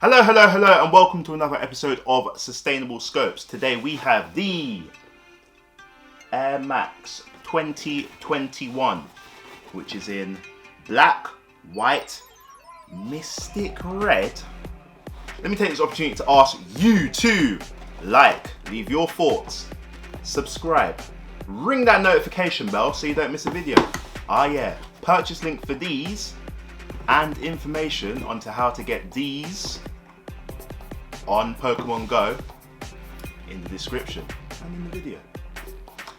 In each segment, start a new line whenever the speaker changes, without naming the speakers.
Hello, hello, hello, and welcome to another episode of Sustainable Scopes. Today we have the Air Max 2021, which is in black, white, mystic red. Let me take this opportunity to ask you to leave your thoughts, subscribe, ring that notification bell so you don't miss a video. Purchase link for these and information onto how to get these on Pokemon Go in the description and in the video.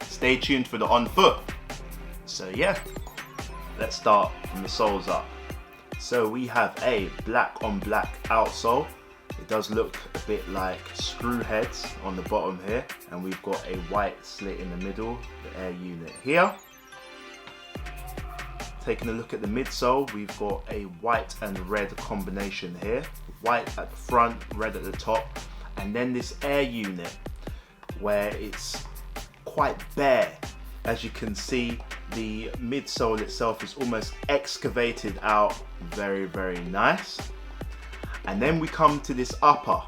Stay tuned for the on foot. So yeah, let's start from the soles up. So we have a black on black outsole. It does look a bit like screw heads on the bottom here, and we've got a white slit in the middle, the air unit here. Taking a look at the midsole, we've got a white and red combination here. White at the front, red at the top, and then this air unit where it's quite bare. As you can see, the midsole itself is almost excavated out. Very, very nice. And then we come to this upper.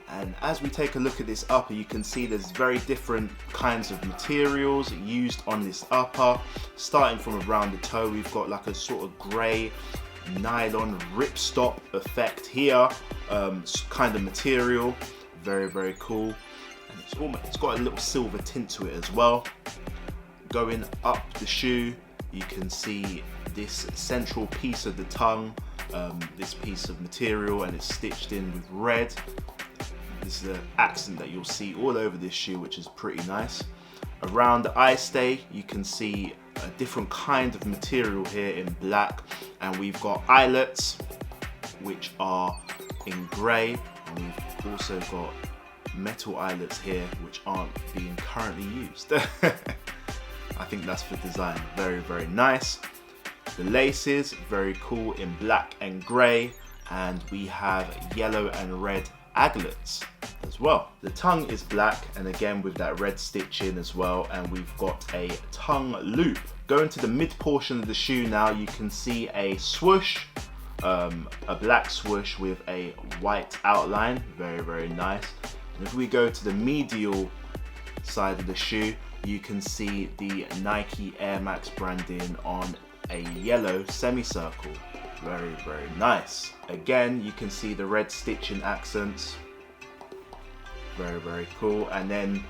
And as we take a look at this upper, you can see there's very different kinds of materials used on this upper. Starting from around the toe, we've got like a sort of grey nylon ripstop effect here, kind of material. Very, very cool. And it's got a little silver tint to it as well. Going up the shoe, you can see this central piece of the tongue, this piece of material, and it's stitched in with red. This is an accent that you'll see all over this shoe, which is pretty nice. Around the eye stay, you can see a different kind of material here in black, and we've got eyelets which are in grey, and we've also got metal eyelets here which aren't being currently used. I think that's for design. Very, very nice. The laces, very cool, in black and grey, and we have yellow and red aglets as well. The tongue is black, and again with that red stitching as well, and we've got a tongue loop. Going to the mid portion of the shoe now, you can see a swoosh, a black swoosh with a white outline. Very, very nice. And if we go to the medial side of the shoe, you can see the Nike Air Max branding on a yellow semicircle. Very, very nice. Again, you can see the red stitching accents. Very, very cool. And then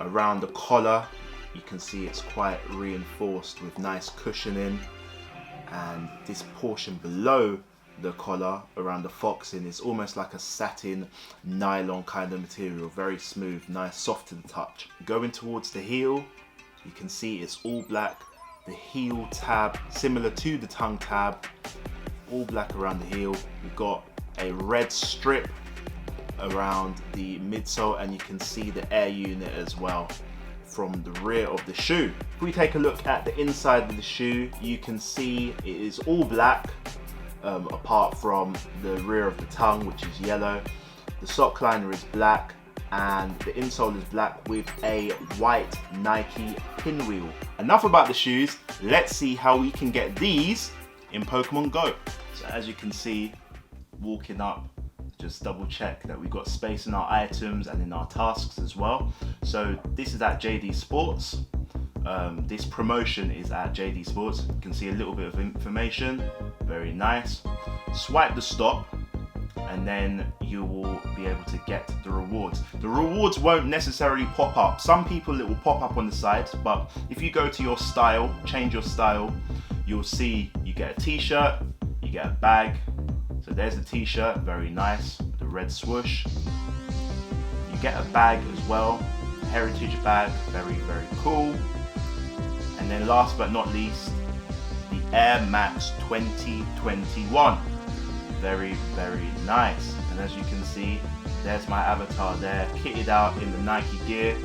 around the collar, you can see it's quite reinforced with nice cushioning. And this portion below the collar, around the foxing, is almost like a satin nylon kind of material. Very smooth, nice, soft to the touch. Going towards the heel, you can see it's all black. The heel tab, similar to the tongue tab, all black around the heel. We've got a red strip around the midsole, and you can see the air unit as well from the rear of the shoe. If we take a look at the inside of the shoe, you can see it is all black, apart from the rear of the tongue, which is yellow. The sock liner is black, and the insole is black with a white Nike pinwheel. Enough about the shoes, let's see how we can get these in Pokemon Go. So as you can see, walking up, just double check that we've got space in our items and in our tasks as well. So this is at JD Sports. This promotion is at JD Sports. You can see a little bit of information. Very nice. Swipe the stop, and then you will be able to get the rewards. The rewards won't necessarily pop up. Some people it will pop up on the side, but if you go to your style, change your style, you'll see you get a t-shirt, you get a bag. So there's the t-shirt, very nice, the red swoosh. You get a bag as well, a heritage bag, very, very cool. And then last but not least, the Air Max 2021. Very, very nice. And as you can see, there's my avatar there, kitted out in the Nike gear.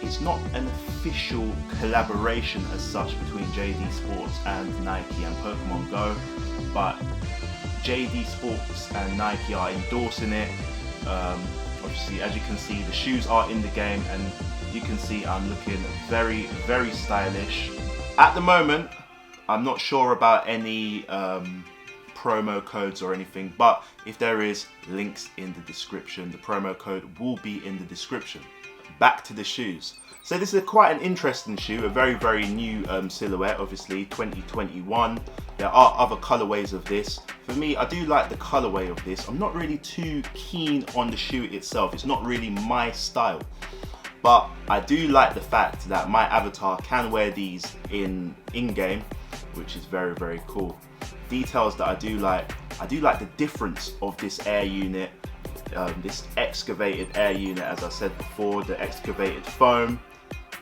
It's not an official collaboration as such between JD Sports and Nike and Pokemon Go, but JD Sports and Nike are endorsing it. Obviously, as you can see, the shoes are in the game, and you can see I'm looking very, very stylish. At the moment, I'm not sure about any promo codes or anything, but if there is, links in the description. The promo code will be in the description. Back to the shoes. So this is quite an interesting shoe, a very new silhouette, obviously 2021. There are other colorways of this. For me, I do like the colorway of this. I'm not really too keen on the shoe itself. It's not really my style. But I do like the fact that my avatar can wear these in-game, which is very cool. Details that I do like the difference of this air unit, this excavated air unit, as I said before, the excavated foam.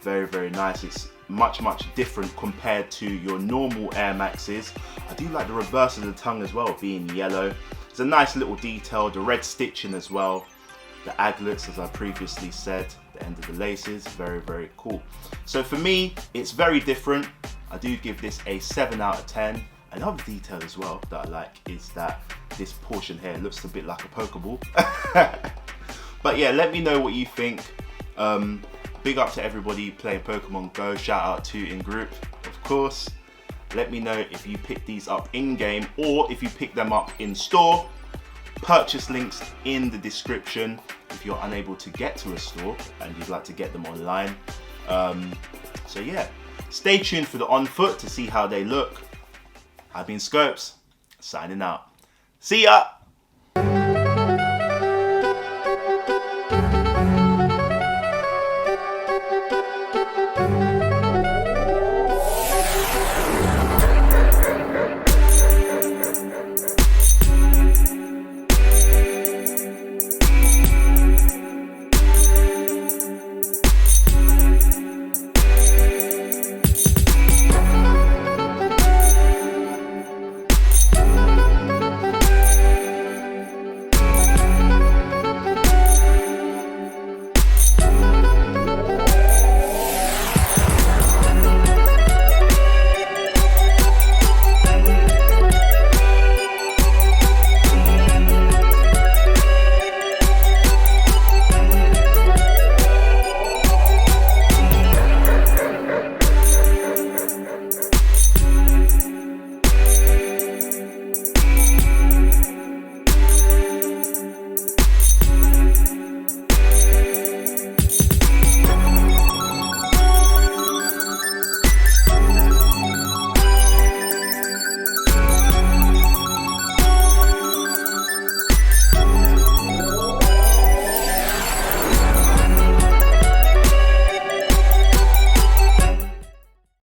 Very nice. It's much different compared to your normal Air Maxes. I do like the reverse of the tongue as well, being yellow. It's a nice little detail, the red stitching as well. The aglets, as I previously said, the end of the laces, very cool. So for me, it's very different. I do give this a 7 out of 10. Another detail as well that I like is that this portion here looks a bit like a Pokeball. But yeah, let me know what you think. Big up to everybody playing Pokemon Go. Shout out to In Group, of course. Let me know if you pick these up in-game or if you pick them up in store. Purchase links in the description if you're unable to get to a store and you'd like to get them online. So yeah, stay tuned for the on foot to see how they look. I've been Schopes, signing out. See ya!